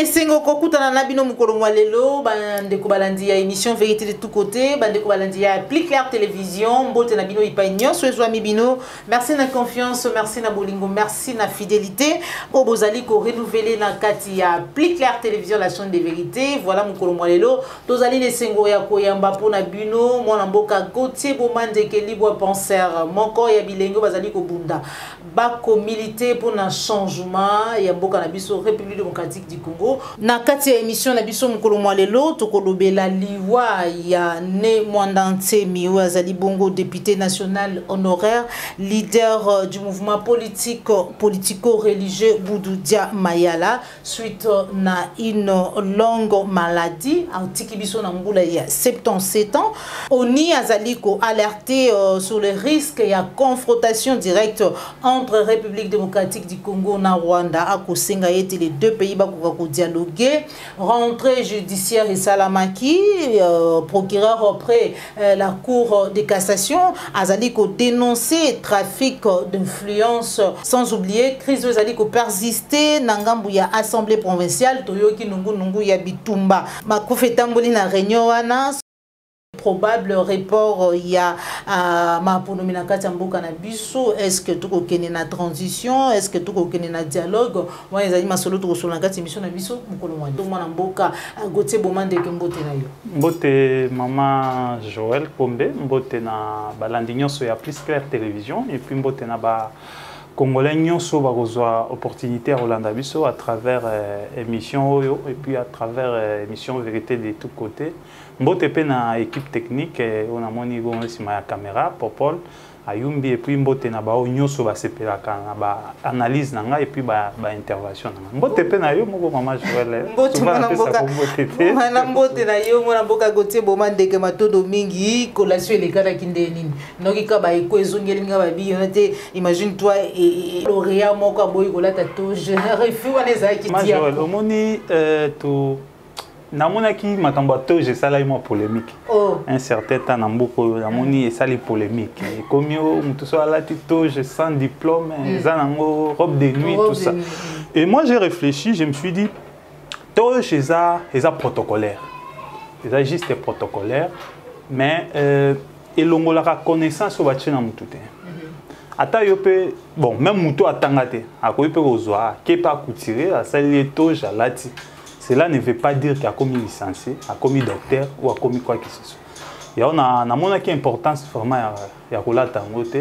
Esengo kokutana na bino mukolo mwalelo bande ko balandi ya émission vérité de tout côté bande ko balandi ya Plus Clair télévision mbote na bino ipa nyonso ezwa mi bino. Merci na confiance, merci na bolingo, merci na fidélité o bozali ko renouveler na kati ya Plus Clair télévision la chaîne de vérité. Voilà mukolo mwalelo tozali lesengo ya koyamba pona bino mwana mboka Gauthier Bomande ke libre penseur moko ya bilengo bazali ko bunda bako militer pour un changement ya mboka na biso République démocratique du Congo. Na kati ya émission na biso mukolo mwalelo tokolobela liwa ya ne Mwandante Miyo azali bongo député national honoraire, leader du mouvement politico-religieux Boudoudia Mayala suite na une longue maladie antiki biso na mbula ya 77 ans. Oni azali ko alerter sur les risques ya confrontation directe entre République démocratique du Congo na Rwanda à kosenga yete les deux pays bakoka ko dialoguer. Rentrée judiciaire et Salamaki procureur auprès la cour de cassation azali ko dénoncer trafic d'influence, sans oublier crise azali ko persister na ngambu ya assemblée provinciale toyoki nungu ya bitumba makofetamboli na réunion wana probable report ya maponomi na kati ya mboka na biso. Est-ce que tuko kene na transition, est-ce que tuko kene na dialogue wa ezali masolo tuko solo na kati ya mission na biso mukolo mwa to mwana mboka Gauthier Bomande ke mbote na yo mbote mama Joël Kombe mbote na balandi nyonso ya Plus Clair télévision et puis mbote na ba Congolais nyonso bakozwa opportunité à Rolanda biso à travers émission Oyo et puis à travers émission Vérité de tout côté. Mbote pe na équipe technique on a moni gonga sima ya caméra Popol ayumbi et puis mbote na ba nyonso ba sepelaka na ba analyse nanga et puis ba intervention nanga. Mbote pe na yo moko mama Joël. Mbote na mboka na mbote na yo mona mboka Gauthier Bomande ke matodo mingi collation elekala kindeni noki ka ba eko ezongeli nga ba bi te imagine toi et lauréat moko boy kolata to je refu wana za ki dia Joël omoni to namonaki makambo toje sala ima polémique un certain temps na mboko namoni esali polémique comme mutu so alati toje sans diplôme zanango robe de nuit tout ça et moi j'ai réfléchi, je me suis dit toje eza protocolaire, eza juste protocolaire mais elongolaka connaissance o bachina mutu te ata yo pe bon même mutu atanga te akoyi pe kozwa kepa koutire asali toje alati. Cela ne veut pas dire qu'il a commis licencié, a commis docteur ou a commis quoi que ce soit. Et on a mon importance vraiment il y a la tangote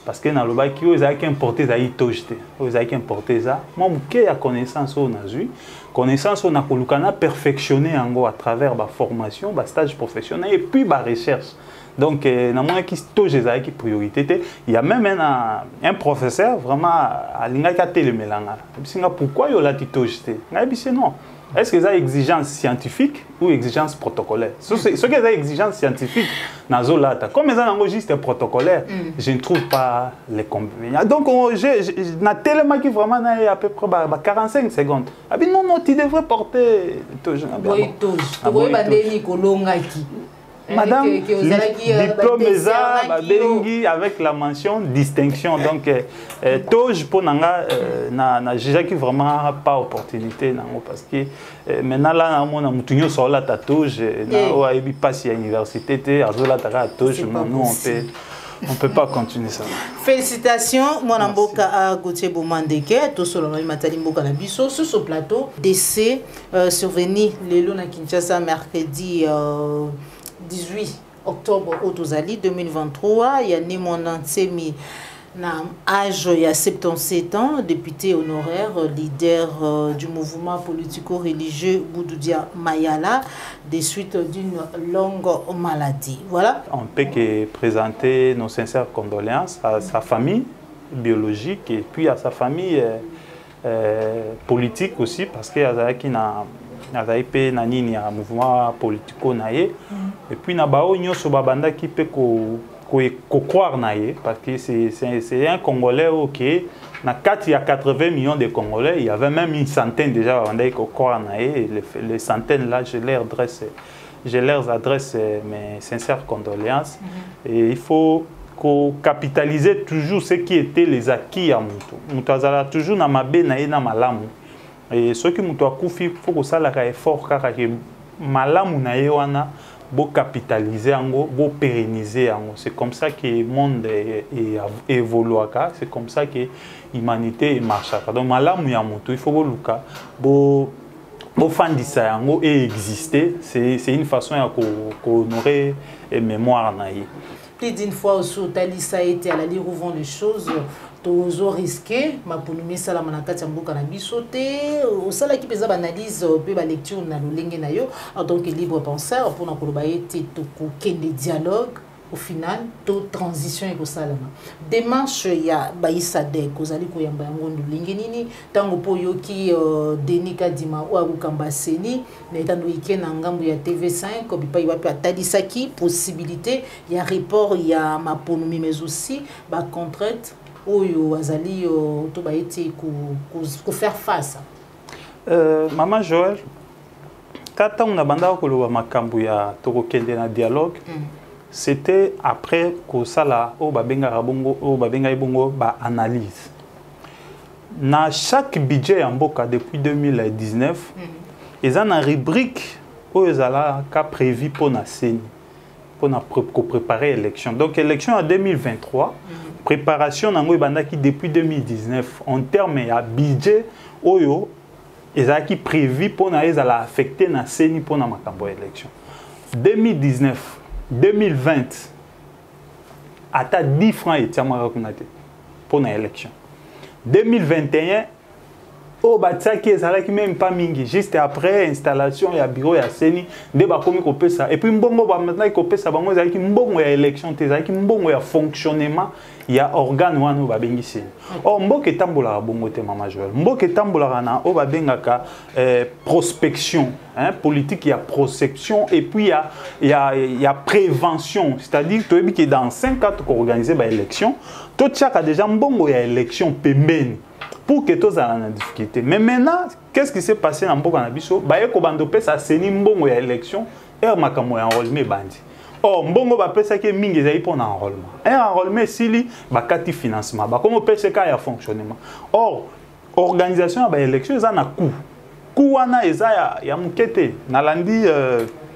parce que dans le bac ils ont importé ça ils tojete, ils ont importé ça. Moi qui a connaissance on a eu connaissance on a kolukana perfectionner en gros à travers ma formation, ma stage professionnel et puis ma recherche. Donc dans mon qui toje ça qui priorité il y a même un professeur vraiment à l'ingaka télémelanga. Pourquoi il a dit tojete? Non. Est-ce que c'est une exigence scientifique ou exigence protocolaire? Ce qui est une exigence scientifique, comme ils ont juste protocolaire, je ne trouve pas les convénients. Donc, j'ai tellement qui vraiment à peu près 45 secondes. Non, non, tu devrais porter. Madame, diplôme avec la mention distinction. Donc, Toge pour Nanga, j'ai vraiment pas opportunité parce que maintenant là, on a mutuño sur la Toge, on a passé à l'université, à la Toge, nous on peut pas continuer ça. Félicitations, mon amboka Gauthier Bomande ke to solo na matali mboka na biso sur ce plateau décès survenu le luna Kinshasa mercredi 18 octobre au Tozali 2023, il y a né mon Nsemi na âge il y a 77 ans, député honoraire, leader du mouvement politico-religieux Boudoudia Mayala, des suites d'une longue maladie. Voilà. On peut que présenter nos sincères condoléances à sa famille biologique et puis à sa famille politique aussi, parce qu'il y a qui n'a avait nani ya mouvement politico naie et puis na bao nyoso babanda qui peut ko croire naie parce que c'est un Congolais OK na 80 millions de Congolais, il y avait même une centaine déjà babanda ko croire naie les centaines là je leur adresse mes sincères condoléances et il faut capitaliser toujours ce qui était les acquis à Mutu. Mutazala toujours na mabe naie na malamu. et ceux qui muto akufi faut que ça la effort kaka ke malamu na yewana bo capitaliser ango bo pérenniser ango. C'est comme ça que le monde évolue, c'est comme ça que l'humanité marche. Donc malamu ya muto il faut que luka bo fandisa yango et exister, c'est une façon à honorer mémoire naïe. Plus d'une fois aussi, Talisa a été à la lire ouvant les choses, toujours risqué, ma pour nous mettre ça la manakati amboka na bisoté, au sala qui pesa analyse peu ba lecture na lolenge na yo en tant que libre penseur pour na koloba été to ko kende dialogue. Au final, toute transition est au salama. Démarche ya baïsa de kozali ko yamba ngondo lingenini tango po yoki denika dima ou akukamba seni na etando weekend na ngambo ya TV5 ko bipa iwapi atalisaki possibilité ya report ya maponomi mais aussi ba contrainte oyo azali to ba été ko faire face. Maman Joël, tata on a banda ko lo makambu ya to ko kende na dialogue. C'était après que ça là au babenga rabongo au babenga ibongo ba analyse na chaque budget en boka depuis 2019 ils ont une rubrique où ils ont ka prévu pour na CENI pour na préparer l'élection. Donc élection en 2023 préparation na ngoi qui depuis 2019 en termes ya budget oyo ils ont qui prévu pour na ils alla affecter na CENI pour na makambo élection 2019 2020, à 10 francs et pour l'élection. 2021, au Batsaki, ça qui même pas mingi. Juste après installation, il y a bureau, il y a CENI, débat comme il ça. Et puis, maintenant, il y a ça, il y a élection, il y a fonctionnement, il y a organe, il y a CENI. Or, il y a tambola bongo te Maman Joël. Il y a tambola na o babengaka prospection, politique, il y a prospection et puis il y a prévention, c'est-à-dire que dans 5 ans qu'on organise l'élection, tout ça a déjà mbongo il y a élection pembeni pour que tous aient la difficulté. Mais maintenant, qu'est-ce qui s'est passé dans Mboka Nabiso? Bah ko bando pesa seni mbongo il y a élection et makamo ya enrôlement bandi. Or, mbongo ba pesa ke mingi za pour enrôlement. Un enrôlement sili ba kati financement. Ba comme pesa ka ya fonctionnement. Or, organisation ba élection za na coût. Coût wana eza ya mukete. Nalandi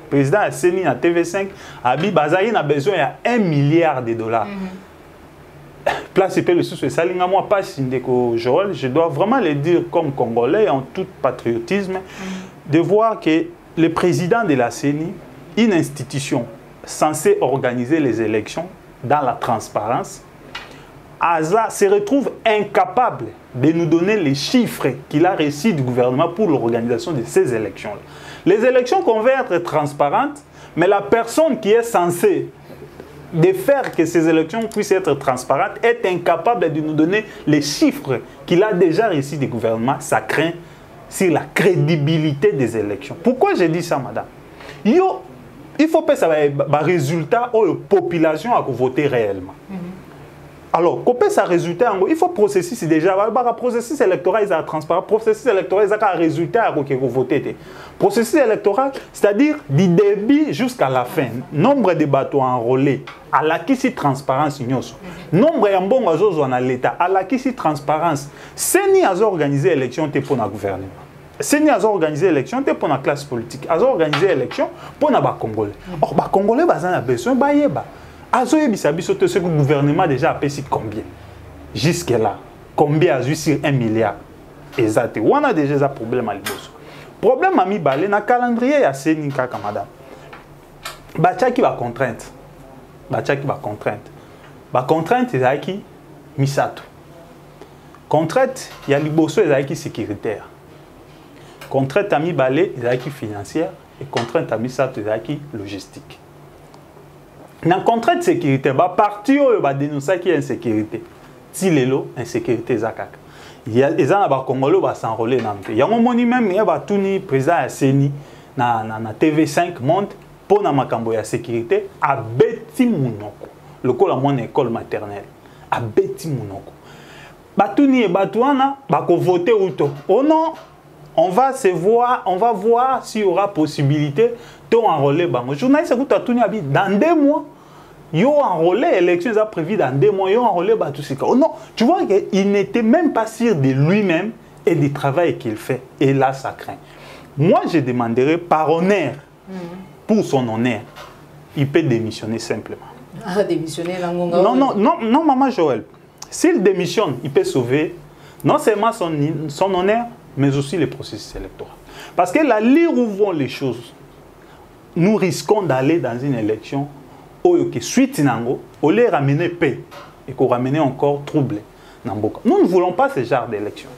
président a Seni na TV5 abi bazali na besoin ya 1 milliard de dollars. Place et le sous salinga moi pas Sindeko Joël, je dois vraiment le dire comme Congolais en tout patriotisme de voir que le président de la CENI, une institution censée organiser les élections dans la transparence, se retrouve incapable de nous donner les chiffres qu'il a reçus du gouvernement pour l'organisation de ces élections-là. Les élections conviennent être transparentes, mais la personne qui est censée de faire que ces élections puissent être transparentes est incapable de nous donner les chiffres qu'il a déjà reçus du gouvernement. Ça craint sur la crédibilité des élections. Pourquoi j'ai dit ça, madame? Il faut que ça ait un résultat où la population a voté réellement. Alors, pour ça résultat, il faut processus déjà. Le processus électoral est transparent. Le processus électoral est un résultat qui vous votez. Processus électoral, c'est-à-dire du début jusqu'à la fin. Nombre de bateaux enrôlés, à la qui si transparence nombre de bon oiseaux dans l'État, à la qui si transparence. CENI a organisé l'élection pour le gouvernement. CENI a organisé l'élection pour la classe politique. A organisé l'élection pour les Congolais. Or, les Congolais ont besoin de ce que le gouvernement déjà a payé combien? Jusque-là, combien a eu sur 1 milliard? Exact. On a déjà un problème à l'Iboso. Problème à mi balé, dans le calendrier, il y a CENI kaka madame. Bachaki va contrainte. Bachaki va contrainte. Ba contrainte, il y a qui? Misato. Contrainte, il y a l'Iboso, il y a qui sécuritaire. Contrainte à mi balé, il y a qui financière. Et contrainte à Misato, il y a qui logistique. Dans le contrat de sécurité, il y a parti où il y a dénoncé qu'il y a insécurité. Si les lots, insécurité, il y a des gens qui Congolais qui s'enrôler. Il y a un moment même, il y a un président de CENI na TV5 monte pour la makambo ya sécurité à Beti Mounoko. Le col à mon école maternelle. À Beti Mounoko. Batuni et Batouana, bako voter ou to. Oh non, on va voir s'il y aura possibilité de enrôler. Le journaliste a dit dans 2 mois. Ils ont enrôlé, l'élection est prévue dans 2 mois, ils ont enrôlé tout ce. Oh non, tu vois qu'il n'était même pas sûr de lui-même et du travail qu'il fait. Et là, ça craint. Moi, je demanderais par honneur, pour son honneur, il peut démissionner simplement. Ah, démissionner là, non, Maman Joël. S'il démissionne, il peut sauver non seulement son honneur, mais aussi le processus électoral. Parce que la ligne où vont les choses, nous risquons d'aller dans une élection où, suite nango, on les ramener paix et qu'on ramène encore trouble. Nous ne voulons pas ce genre d'élection.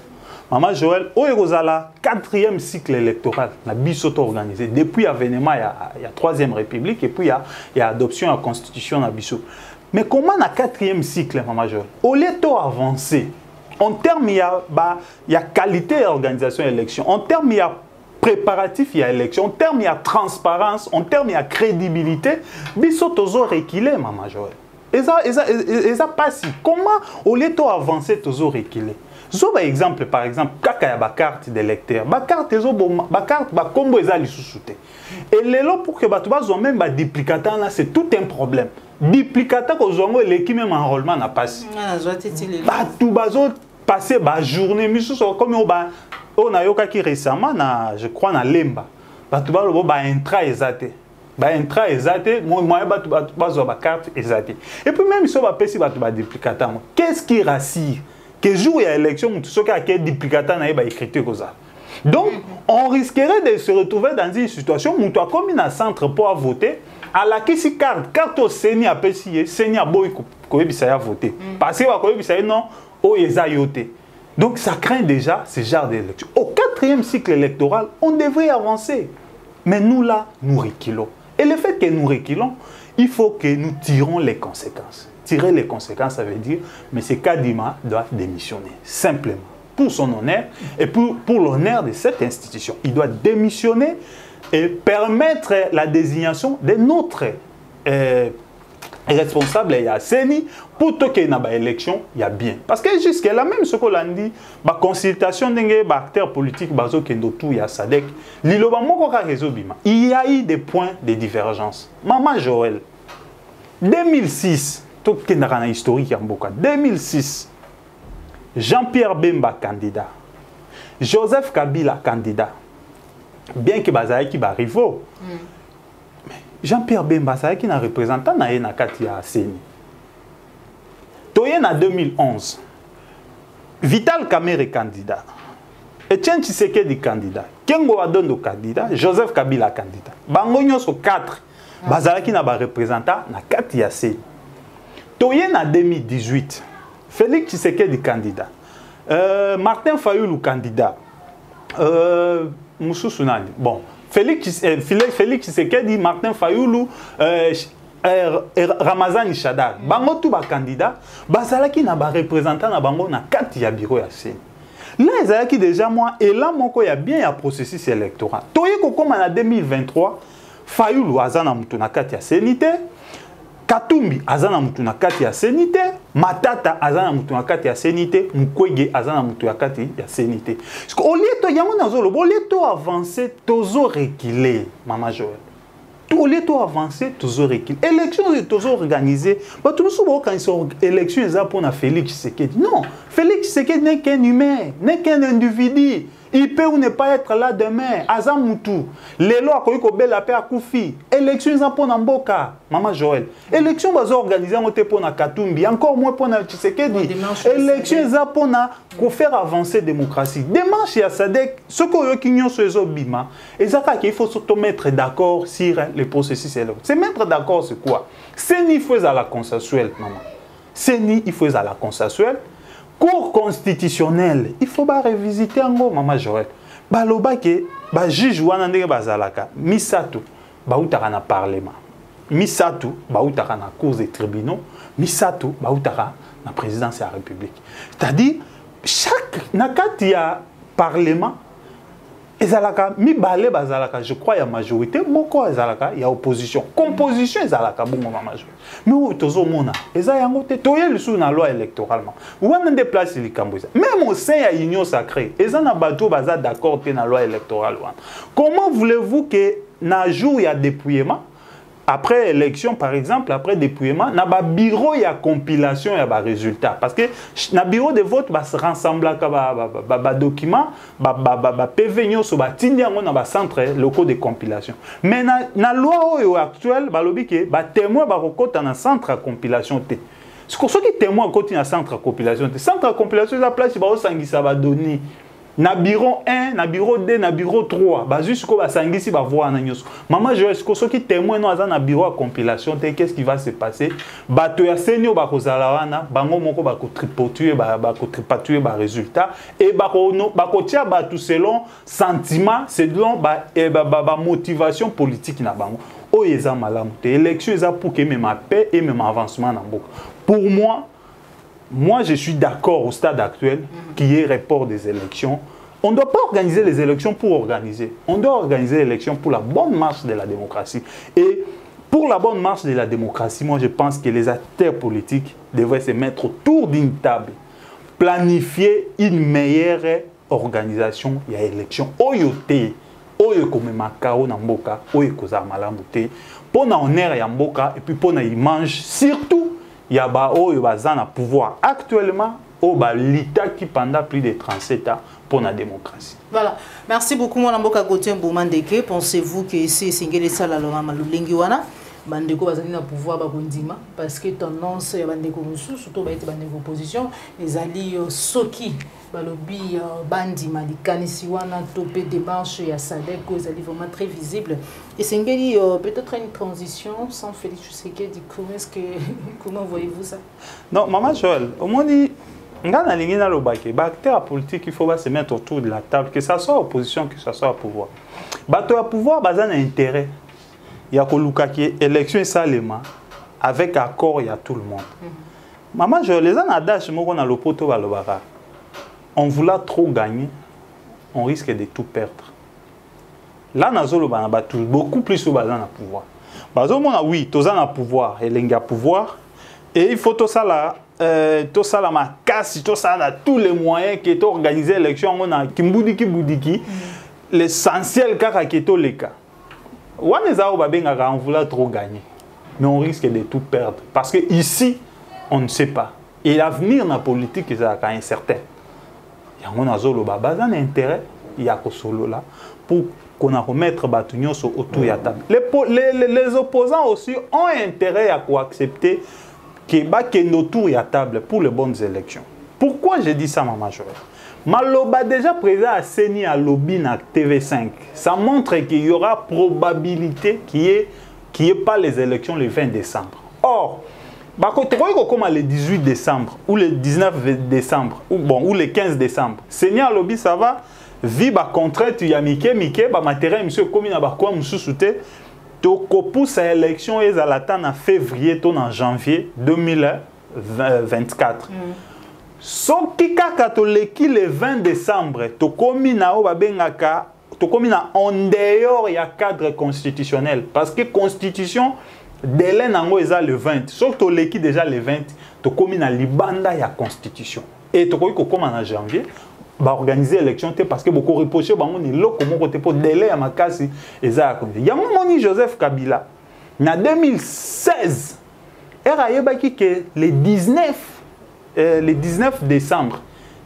Maman Joël, où est la 4e cycle électoral, la bisoto organisé depuis l'avènement, il y a 3e République et puis il y a adoption de la Constitution de biso. Mais comment la 4e cycle, Maman Joël, au lieu d'avancer, en termes, il y a qualité d'organisation de l'élection, en termes, il y a préparatif, il y a élection, en termes, il y a transparence, en termes, il y a crédibilité, bisoto zo reculé, Maman Joël. Et ça passe. Comment au lieu d'avancer, tu zo reculé? Par exemple, quand il y a une carte d'électeur, la carte combo est et là, pour que tu même un duplicateur, c'est tout un problème. Duplicateur, l'équipe même enrôlement n'a pas. Tu vas passer la journée, comme on a eu récemment, je crois, dans Lemba. Tu vas avoir un train exact. Intra exacté, moi ma carte exactée. Et puis même si on va passer par duplicateur, qu'est-ce qui rassure? Que jour il y a élection, tout ce qui a duplicateur n'a pas écrit comme ça. Donc, on risquerait de se retrouver dans une situation où tu as comme un centre pour voter, à la qui si carte au Séni a payé, Séni a boy a voté. Parce que non, au yoté. Donc, ça craint déjà ce genre d'élection. Au 4e cycle électoral, on devrait avancer. Mais nous là, nous reculons. Et le fait que nous reculons, il faut que nous tirons les conséquences. Tirer les conséquences, ça veut dire, M. Kadima doit démissionner, simplement, pour son honneur et pour l'honneur de cette institution. Il doit démissionner et permettre la désignation de notre responsable, il y a Séni, pour qu'il y ait une élection, il y a bien. Parce que jusqu'à là, même ce qu'on a dit, la consultation des acteurs politiques, il y a Sadek, il y a eu des points de divergence. Maman Joël, 2006, tout ce qui est historique, 2006, Jean-Pierre Bemba candidat, Joseph Kabila candidat, bien que Bazaï qui va arriver. Jean-Pierre Bemba, c'est qui est un représentant de Katia Séni. En 2011, Vital Kamerhe est candidat. Etienne Tshisekedi est candidat. Kengo Adondo candidat. Joseph Kabila candidat. Bango nyonso 4. Bazalaki na ba représentant na Katia Séni. En 2018, Félix Tshisekedi candidat. Martin Fayulu candidat. Moussou Sounani. Bon. Félix Tshisekedi, Martin Fayulu, Ramazan Ishadar. Bango tout ba candidat, bazalaki na ba représentant na bango na kati ya bureau ya Séni. Là ezalaki déjà moi et là moko ya bien ya processus électoral. Toye ko comme en 2023, Fayulu azana mutu na kati ya Séni te, Katumbi azana mutu na kati ya Séni te, Matata azana mutu na kati ya Séni te, Mukwege azana mutu na kati ya Séni te. Parce que au lieu to yango nazolo, au lieu to avancer, tozo reculer, Maman Joël. Au lieu de avancer, toujours reculer. Élection est toujours organisée. Tout le monde quand ils sont élection, ils ont pour Félix Tshisekedi. Non, Félix Tshisekedi n'est qu'un humain, n'est qu'un individu. Il peut ou ne pas être là demain. Azamutu. Les lois qui ont été la paix à Koufi. Élection, ils ont pour Namboka. Maman Joël. Élection, ils ont organisé pour Katumbi. Encore moins pour Tshisekedi. Élection, ils ont pour faire avancer la démocratie. Dimanche, il y a Sadek. Ce qui ont sur les Obima. Et ça, il faut se mettre d'accord sur les processus électoraux. Se mettre d'accord, c'est quoi? C'est ni fait à la consensuelle, maman. C'est ni il faut à la consensuelle. Cour constitutionnelle, il faut pas revisiter en gros, Maman Joël. Baloba ke, ba juge wana ndenge bazalaka, misatu, ba utaka na parlement. Misatu, ba utaka na cours des tribunaux, misatu, ba utaka na présidence de la République. C'est-à-dire, chaque nakati ya parlement, ezalaka mibale bazalaka, je crois il y a majorité, moko ezalaka, il y a opposition. Composition ezalaka bongo Maman Joël. Mais où tozo mona, eza yango te toye le sous na loi électoralement. Ou on déplace les camboisa. Même au sein de l'union sacrée, eza na bateau baza d'accord te na loi électorale. Comment voulez-vous que na jour il y a dépouillement, après élection, par exemple, après dépouillement, na ba bureau ya compilation ya ba résultat. Parce que na bureau de vote ba se rassemble ba document, ba PV nyoso ba tindi yango na ba centre locaux de compilation. Mais na loi oyo actuelle ba lobi ke ba témoin ba kokota na centre de compilation te. Ce qui témoin côté na centre de compilation te. Centre de compilation za place ba osangisa ba donner. Na bureau 1, na bureau 2, na bureau 3. Bah juste ko ba sangisi ba voir na nyoso. Maman je ce qui témoin no aza na bureau de compilation, qu'est-ce qui va se passer? Ba to ya senio ba ko zala wana, bango moko ba ko tripatuer ba résultat et ba ko tia ba tout selon sentiment, selon ba motivation politique na bango. O yeza malamu te. Élection eza pour que même paix et même avancement na mboka. Pour moi, je suis d'accord au stade actuel qu'il y ait report des élections. On ne doit pas organiser les élections pour organiser. On doit organiser les élections pour la bonne marche de la démocratie. Et pour la bonne marche de la démocratie, moi, je pense que les acteurs politiques devraient se mettre autour d'une table, planifier une meilleure organisation de l'élection. Oyote, oyo komema kao na mboka, oyo kozala malamu te, pour na honneur ya mboka et puis pour na image surtout. Il y a un pouvoir actuellement au l'État qui pendant plus de 37 ans pour la démocratie. Voilà. Merci beaucoup, mon amboka Gauthier Boumandeke. Pensez-vous que c'est Singeli Salalora Malulengiwana Bandeko bazali na pouvoir bakondima parce que tendance ya bandeko musu surtout ba ete bandeko opposition les alliés soki balobi bandima likanisi wana topé démarche ya Sadek aux alliés vraiment très visible et Singeli peut-être une transition sans Félix Tshisekedi comment voyez-vous ça? Non, maman Joël, au moins dit ngana lingi na lobake ba acteur politique il faut se mettre autour de la table que ça soit opposition que ça soit pouvoir. Bato ya pouvoir bazana intérêt. Il y a que l'élection est salement avec accord, il y a tout le monde. Maman, je les en adage, on voulait trop gagner, on risque de tout perdre. Là, on a beaucoup plus de pouvoir. Oui, tout ça a pouvoir, il y a pouvoir, et il faut tout ça là, ma casse, tout ça là, tous les moyens qui sont organisés l'élection, on a Kimboudiki, l'essentiel car qui est tout le cas. On voulait trop gagner, mais on risque de tout perdre. Parce que ici, on ne sait pas. Et l'avenir de la politique est incertain. Il y a un intérêt, il y a solo là, pour qu'on a remettre autour de la table. Les opposants aussi ont intérêt à accepter qu'il y ait autour de la table pour les bonnes élections. Pourquoi je dis ça, maman Joël? Maloba déjà présent à Seni à lobby na TV5. Ça montre qu'il y aura probabilité qu'il n'y ait pas les élections le 20 décembre. Or, comme le 18 décembre ou le 19 décembre ou le 15 décembre, Seni à lobby ça va vivre contrainte il y a Mike matériel monsieur comme na ba quoi monsieur souté to pousse à élection et à l'attendre en février ton en janvier 2024. Soki kaka toleki le 20 décembre tokomi na o babengaka tokomi na en dehors ya cadre constitutionnel parce que constitution délai nango eza le 20 soki toleki déjà le 20 tokomi na libanda ya constitution et tokoki kokoma na janvier ba organiser élection te parce que beaucoup reprocher bango ni loko moko te po délai ya makasi eza ya konde ya moni Joseph Kabila na 2016 era yebaki que le 19 décembre,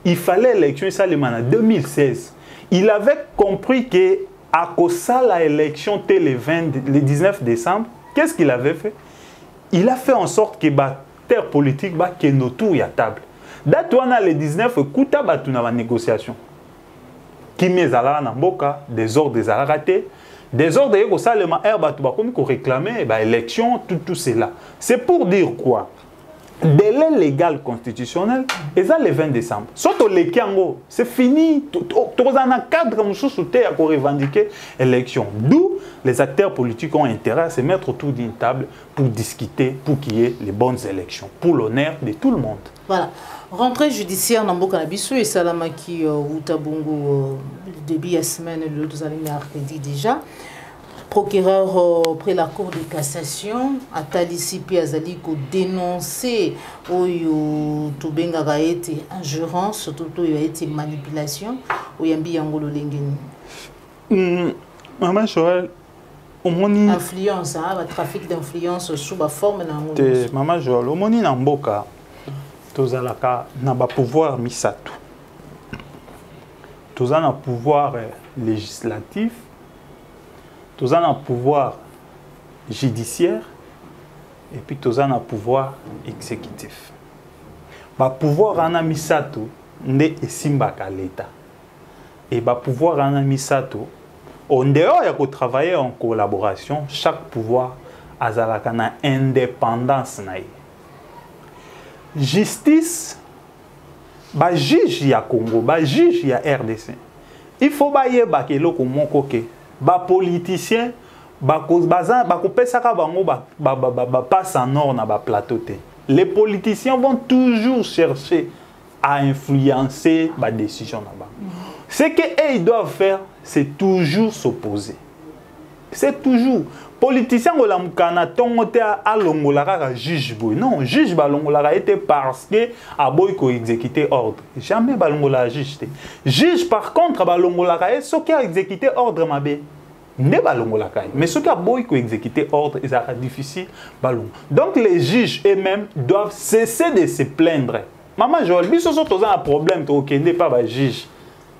il fallait l'élection seulement en 2016. Il avait compris que à cause de l'élection le 19 décembre, qu'est-ce qu'il avait fait? Il a fait en sorte que la terre politique soit autour de la table. Date le 19, écoute la négociation. Qui met à la boca des ordres des ratés. Des ordres de seulement réclamer l'élection, tout cela. C'est pour dire quoi? Délai légal constitutionnel, et ça le 20 décembre. Surtout les Kiango, c'est fini. Tout un cadre pour revendiquer l'élection. D'où les acteurs politiques ont intérêt à se mettre autour d'une table pour discuter, pour qu'il y ait les bonnes élections, pour l'honneur de tout le monde. Voilà. Rentrée judiciaire dans Bokanabiso et Salamaki Outabongo, le début de la semaine, le 2 mercredi déjà. Procureur près la Cour de cassation, Atalissi Piazali ko dénoncé oyo tobenga ga été ingérence, surtout il a été manipulation, oyambi yangolo lengeni. Maman Joël, omoni influence hein, trafic d'influence sous la forme na te Maman Joël omoni na mboka tozalaka na ba pouvoir misato toza na pouvoir législatif toza na pouvoir judiciaire et puis toza na pouvoir exécutif ba pouvoir ana misato nde esimbaka l'État et ba pouvoir ana misato en dehors ya ko travailler en collaboration chaque pouvoir azalaka na indépendance na ye justice ba juge ya Congo ba juge ya RDC il faut ba yeba ke loko moko ke ba politicien ba kopesaka bango ba passe en or na ba plateau te. Les politiciens vont toujours chercher à influencer la décision là-bas. Ce qu'ils doivent faire, c'est toujours s'opposer. C'est toujours. Politiciens ont la longolara juge boy. Non, juge balongolara était parce que a boy ko exécuter ordre. Jamais balongolara juge. Juge par contre balongolara est ce qui a exécuté ordre mabé. Mais ce qui a beaucoup exécuté ordre, c'est difficile. Donc les juges eux-mêmes doivent cesser de se plaindre. Maman Joël, si vous avez un problème, vous ne pas un juge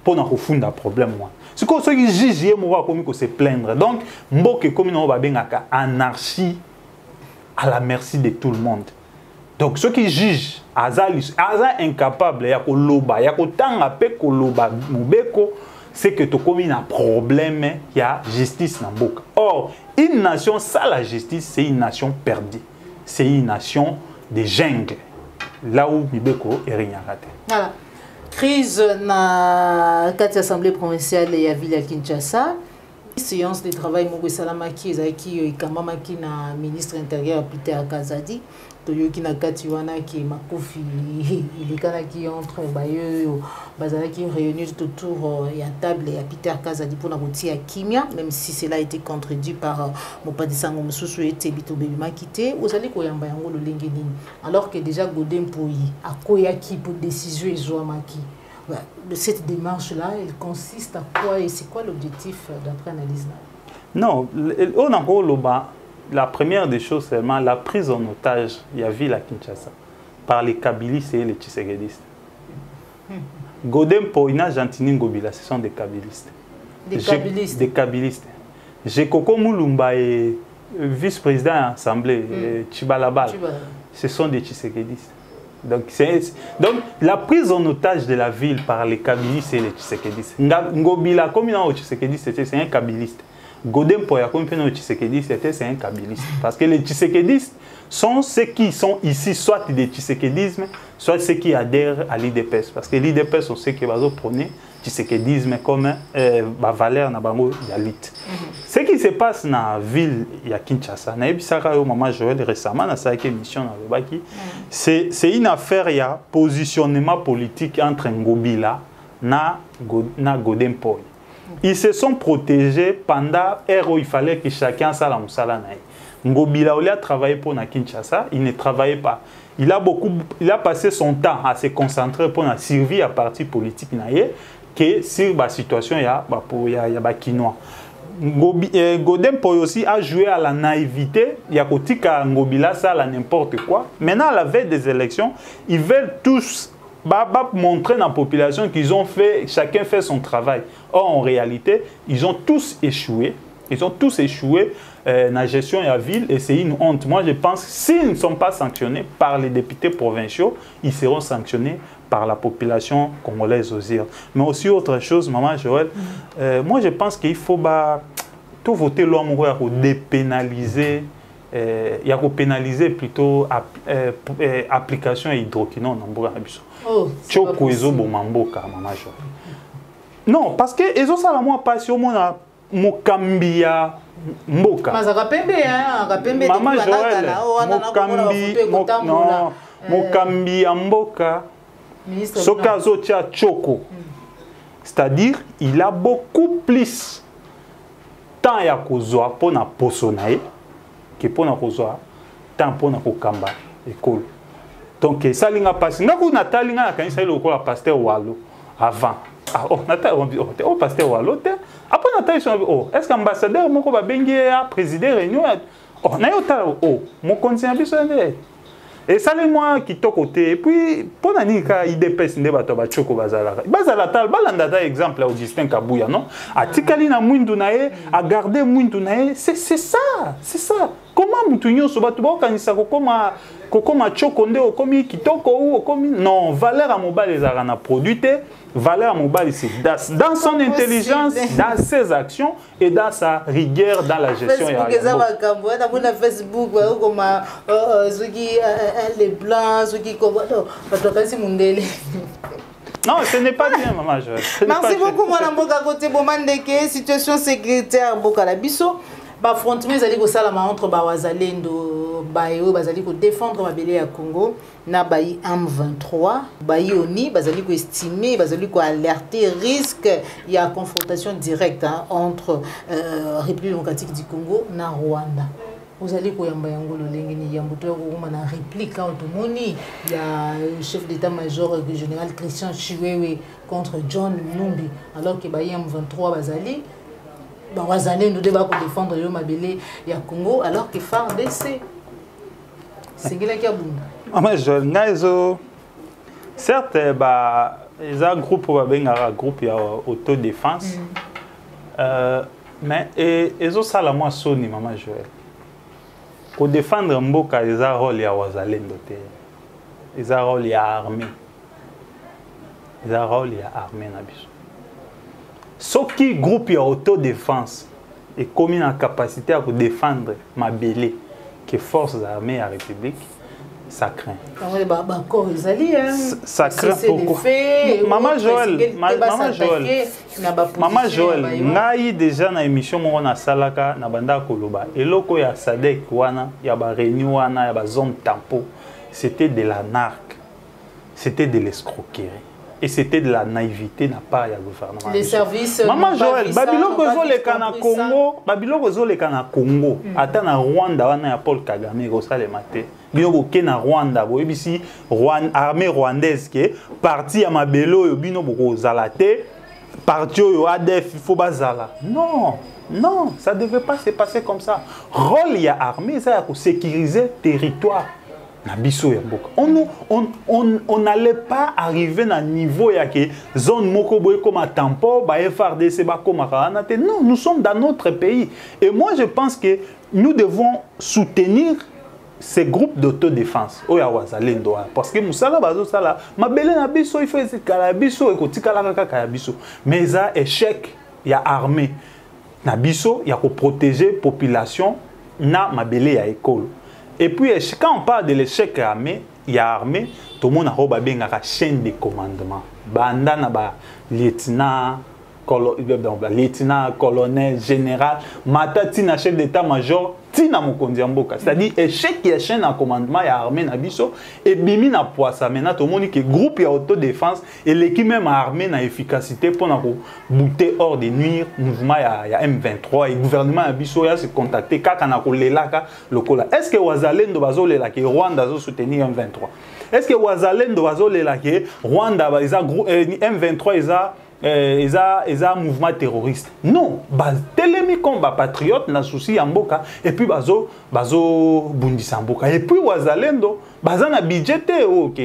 pour nous faire un problème. Ce que ceux qui jugent, ils se plaindre. Donc, il comme une anarchie à la merci de tout le monde. Donc ceux qui jugent, ils sont incapables, ils c'est que tu as un problème, il y a justice dans le boca. Or, une nation sans la justice, c'est une nation perdue. C'est une nation de jungle. Là où Mibeko est rien raté. Voilà. Crise dans l'Assemblée provinciale et à Ville Kinshasa. Séance de travail, Mogo Salamaki, qui na ministre intérieur Peter Kazadi. Toyoki na katiwana qui makofi il est qui entre bayo bazana qui réunis autour et à table et à Peter Kazadi pour n'aboutir à Kimia, même si cela a été contredit par Mopadisango Mususu et Tebito Bebima quitté vous allez koyamba yango le lengeni alors que déjà Godem Poyi a koyaki pour décision Zoamaki. Cette démarche là elle consiste à quoi et c'est quoi l'objectif d'après analyse là? Non, on a encore le bas. La première des choses, c'est la prise en otage, il y a ville à Kinshasa, par les Kabylistes et les Tshisekedistes. Godem Poina, Gentini Ngobila, ce sont des Kabylistes. Des Kabylistes. Des Kabylistes. J'ai Koko Moulumba et vice-président à l'Assemblée, Chibalabal, ce sont des Tshisekedistes. Donc, la prise en otage de la ville par les Kabylistes et les Tshisekedistes. Ngobila, comme il y a un Tshisekediste, c'est un Kabyliste. Godem Poya, comme il Tshisekediste, c'est un Kabyliste. Parce que les Tshisekedistes sont ceux qui sont ici, soit des Tshisekedismes, soit ceux qui adhèrent à l'IDPS. Parce que l'IDPS, on sait que va prôner Tshisekedisme comme valeur na bango yalit. Ce qui se passe dans la ville de Kinshasa, Maman Joël récemment, dans sa émission, c'est une affaire, il y a positionnement politique entre Ngobila et Godem Poya. Ils se sont protégés pendant l'ère où il fallait que chacun s'aille à Moussala. Ngobila a travaillé pour Kinshasa, il ne travaillait pas. Il a passé son temps à se concentrer pour la survie à parti politique que sur la situation il y a Kinois. Godem Poya aussi a joué à la naïveté, il y a Ngobila ça à n'importe quoi. Maintenant à la veille des élections, ils veulent tous montrer dans la population qu'ils ont fait, chacun fait son travail. Or, en réalité, ils ont tous échoué. Ils ont tous échoué dans la gestion de la ville et c'est une honte. Moi, je pense que s'ils ne sont pas sanctionnés par les députés provinciaux, ils seront sanctionnés par la population congolaise aussi. Mais aussi autre chose, Maman Joël, moi, je pense qu'il faut tout voter l'homme pour dépénaliser. Il y a pénaliser plutôt application hydroquinone dans Mboka Biso. Non, parce que ils ont ça la moi passion mon Mokambia Mboka. Maman Joël, Mokambi Mboka. Sokazo tia Choko. C'est-à-dire, il a beaucoup plus temps ya kozwa pour na posonae. Que pour nous tant pour nous kamba école donc ça linga passe ngaku natali nga kanisa le ko pasteur walo avant Ah, oh, oh, pasteur ou l'autre. Après, oh, est-ce qu'ambassadeur, mon va bengue à présider réunion? Oh, oh, mon conseiller et ça, les moi qui t'ont côté. Et puis, pour n'anika IDPS ne va pas choco bazala. Bazala tal, balanda exemple Augustin Kabouya, non? A tikali na muindunae, a garder muindunae, c'est ça, c'est ça. Comment mutunyo soba tuba kanisa kokoma chokonde okomi kitoko ou okomi non, valeur à mobile les arana produite, valeur à mobile c'est dans son intelligence, dans ses actions et dans sa rigueur dans la gestion. Facebook, comme ceux qui les blancs, ceux qui comme non, ce n'est pas bien, maman. Merci beaucoup, madame Boka côté Bomandeke, situation sécuritaire Boka la biso. Affrontement ezali ko salama entre Wazalendo bayo bazali ko défendre mabele ya Congo na bayi M23 bayi oni bazali ko estimer bazali ko alerter risque ya confrontation directe entre République démocratique du Congo na Rwanda. Vous allez ko yamba yango lolenge ni yambuto ko na réplique automoni ya chef d'état-major général Christian Chiwewe contre John Numbi alors que bayi M23 bazali nous devons défendre le Mabélé et Congo alors que FARDC c'est qui a maman je certes ils ont groupe groupe autodéfense mais ils ont ça la moi soni maman Joël pour défendre mboka ils ont rôle ya wazalendo te ils ont rôle ya armée ils ont rôle ya armée na biso. Ce qui groupe autodéfense et comme une capacité à défendre ma belé que forces armées à la République, ça craint. Ça craint pourquoi? Maman Joël, naï déjà na émission mon na salaka na banda koloba et loko ya sadek wana ya ba réunion wana ya ba zone tampon, c'était de la narque, c'était de l'escroquerie. Et c'était de la naïveté n'a pas ya gouvernement. Les services. Maman Joël, Babiloko zole kana Congo, Babiloko zole kana Congo. Ata na Rwanda wana ya Paul Kagame ko sale maté. Biloko ke na Rwanda bo ebisi armée rwandaise ke parti ya mabelo yo bino boko zalate, parti yo ADF il faut bazala. Non, non, ça devait pas se passer comme ça. Rôle ya armée ça pour sécuriser territoire. On n'allait pas arriver à un niveau ya que zone moko boy comme tampon, FARDC comme non, nous sommes dans notre pays. Et moi je pense que nous devons soutenir ces groupes d'autodéfense. Parce que Moussala bazo sala, mabele na biso il faut ezikala biso ekotikala kaka biso. Mais ça échec ya armée. Na biso ya ko protéger population na mabele ya école. Et puis, quand on parle de l'échec armé, il y a armée, tout le monde a une chaîne de commandement. Banda na ba lieutenant, colonel, général, mata tina chef d'état-major, tina mokondi mboka. C'est-à-dire échec qui est chaîne de commandement ya armée na biso et bimi na poisa maintenant tout le monde qui groupe ya autodéfense et l'équipe même armée na efficacité pour na bouter hors de nuire mouvement ya M23 et gouvernement ya biso ya se contacter kaka na ko lelaka lokola. Est-ce que Wazalendo bazolela que Rwanda zo soutenir M23? Est-ce que Wazalendo bazolela que Rwanda ba M23 ils ont un mouvement terroriste? Non, télémi combat patriote na souci amboka et puis bazo bundisa mboka et puis Wazalendo baza na budget OK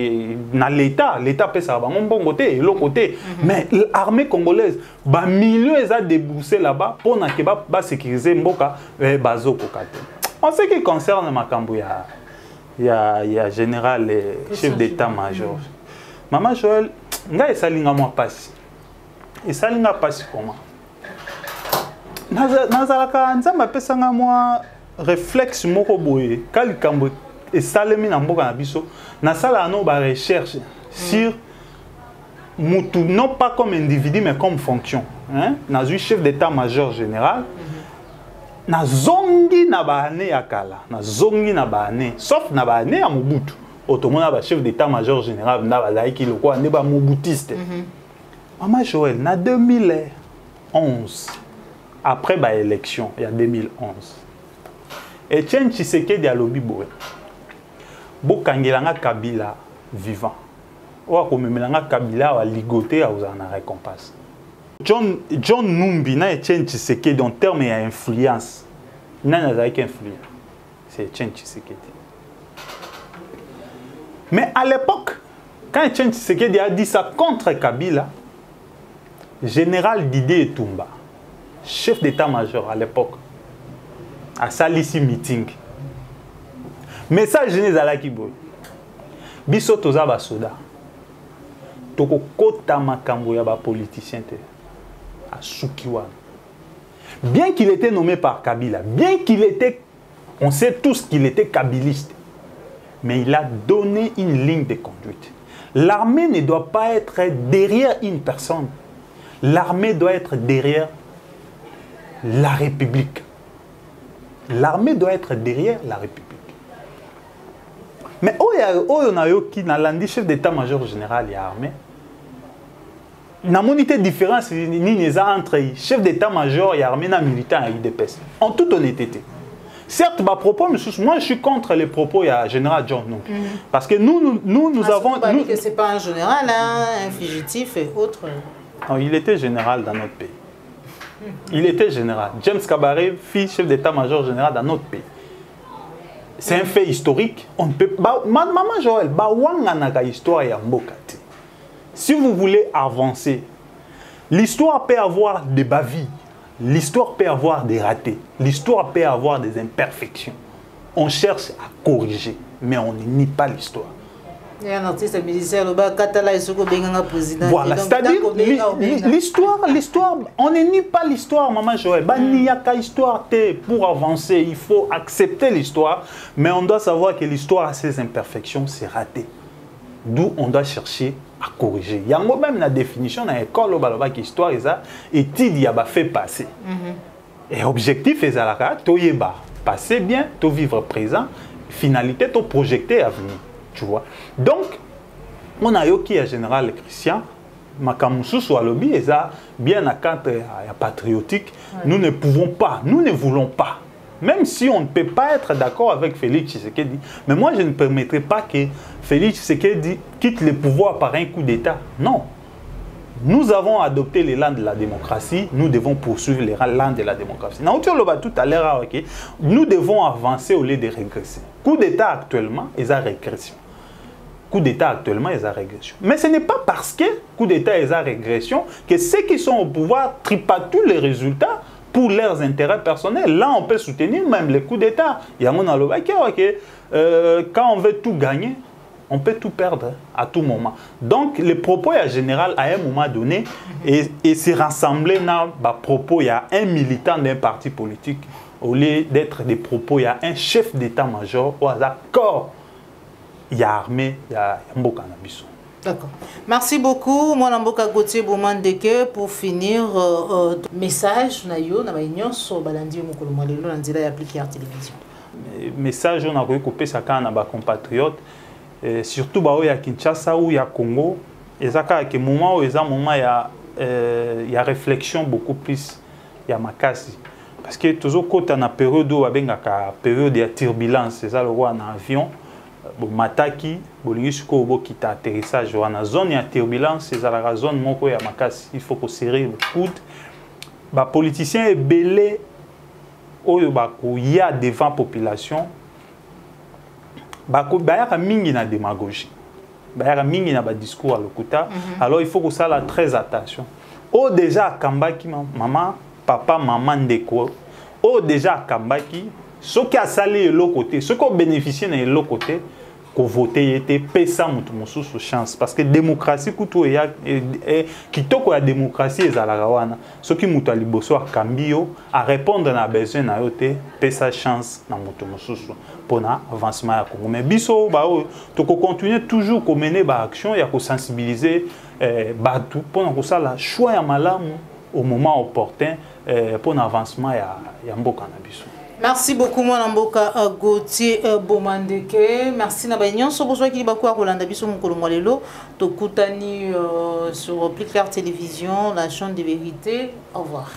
na l'état peut ça ba mbongo te et l'autre côté mais l'armée congolaise ba millions ils a déboursé là-bas pour na ke ba sécuriser mboka bazo kokate. En ce qui concerne makambo ya général chef d'état-major Maman Joël nga esalinga moi passe. Et ça n'a pas si comment. Nazalaka nzamba pesanga moi réflexe moko boye kalikambo et salemi na mboka na biso na sala no ba recherche sur mutu non pas comme individu mais comme fonction hein na chef d'état-major général na zongi na baane ya kala na zongi na baane sauf na baane ya Mobutu otomona ba chef d'état-major général na bazaki lokwa ne ba mobutiste. Maman Joël, en 2011, après l'élection, il y a 2011, Etienne Tshisekedi a lobby boé. Bokangilanga Kabila vivant. oyo akomemelanga Kabila aligoté akozala na récompense. John Numbi na Etienne Tshisekedi en termes d'influence. Nani azalaki influent? C'est Etienne Tshisekedi. Mais à l'époque, quand Etienne Tshisekedi a dit ça contre Kabila, général Didier Etumba, chef d'état-major à l'époque, a sali ici meeting. Message jeunesse à la Kiboy. Biso toza ba soda. Toko kota makambo ya ba politicien te. A Sukiwan. Bien qu'il était nommé par Kabila, bien qu'il était, on sait tous qu'il était kabiliste, mais il a donné une ligne de conduite. L'armée ne doit pas être derrière une personne. L'armée doit être derrière la République. L'armée doit être derrière la République. Mais on a eu qui n'a l'andi chef d'état-major général et armée. La monité différence entre chef d'état-major et armée et militant à UDPS. En toute honnêteté. Certes, moi je suis contre les propos du général John Numbi. Parce que nous avons. Nous, que ce n'est pas un général, hein, un fugitif et autres. Non, il était général dans notre pays. Il était général. James Kabaré, fils chef d'état-major général dans notre pays. C'est un fait historique. On peut. Maman Joël, histoire ya mbokati. Si vous voulez avancer, l'histoire peut avoir des bavilles, l'histoire peut avoir des ratés, l'histoire peut avoir des imperfections. On cherche à corriger, mais on ne nie pas l'histoire. Il y a un artiste militaire, président. Voilà, c'est-à-dire l'histoire, on ne nie pas l'histoire, maman Joël. Il n'y a qu'à histoire pour avancer, il faut accepter l'histoire, mais on doit savoir que l'histoire a ses imperfections, c'est raté. D'où on doit chercher à corriger. Il y a même la définition dans l'école où l'histoire est étude y a fait passer. Et objectif est à passer bien, to vivre présent, finalité, to projeter avenir. Tu vois. Donc, on a eu qui est général Christian, Makamusu soit lobby, et ça bien à cadre patriotique. Nous ne pouvons pas, nous ne voulons pas. Même si on ne peut pas être d'accord avec Félix Tshisekedi, mais moi je ne permettrai pas que Félix Tshisekedi quitte le pouvoir par un coup d'État. Non. Nous avons adopté l'élan de la démocratie, nous devons poursuivre l'élan de la démocratie. Tout à l'heure, nous devons avancer au lieu de régresser. Coup d'État actuellement, ils ont régression. Coup d'État actuellement, ils ont régression. Mais ce n'est pas parce que coup d'État, ils ont régression que ceux qui sont au pouvoir tripatouillent les résultats pour leurs intérêts personnels. Là, on peut soutenir même les coups d'État. Il y a quand on veut tout gagner, on peut tout perdre à tout moment. Donc, les propos en général, à un moment donné, et se rassembler dans les propos, il y a un militant d'un parti politique, au lieu d'être des propos, il y a un chef d'état-major, au corps, il y a armée, il y a Mbokanabiso. D'accord. Merci beaucoup. Moi, Namboka Gauthier Bomandeke, pour finir, message, Nayo, Nabaignon, sur Balandi Mokolomalelo, Nandila et appliqué à la télévision. Message, on a recoupé ça quand on a des compatriotes, surtout il y a Kinshasa ou il y a Congo. Et ça, il y a réflexion beaucoup plus, il y a Makasi. Parce que toujours quand on a période où il y a période de turbulence, c'est ça le roi en avion. Mataki, qui t'a atterrissage dans la zone de turbulence, c'est la zone où il faut que serrer le coude. Les politiciens sont belés, il y a devant la population. Il y a une démagogie. Il y a un discours à l'Okuta. Alors il faut que ça ait très attention. Déjà, Kambaki, maman, papa, maman, ndeko. Déjà, Kambaki, ceux qui ont salé de l'autre côté, ceux qui ont bénéficié de l'autre côté, qui ont voté, étaient payés sous chance. Parce que la démocratie, qui la démocratie, ceux qui ont cambio à répondre à besoin de sa chance pour l'avancement du Congo. Mais biso, tu continuer toujours à mener des actions et à sensibiliser pour que ça la choix au moment opportun pour l'avancement de Mbokanabiso. Merci beaucoup, Mwanamboka Gauthier Bomandeke. Merci Nabaignon. Si vous avez besoin de Rolanda Biso Mokolomolelo, Tokutani sur Plus Clair Télévision, la chaîne de vérité. Au revoir.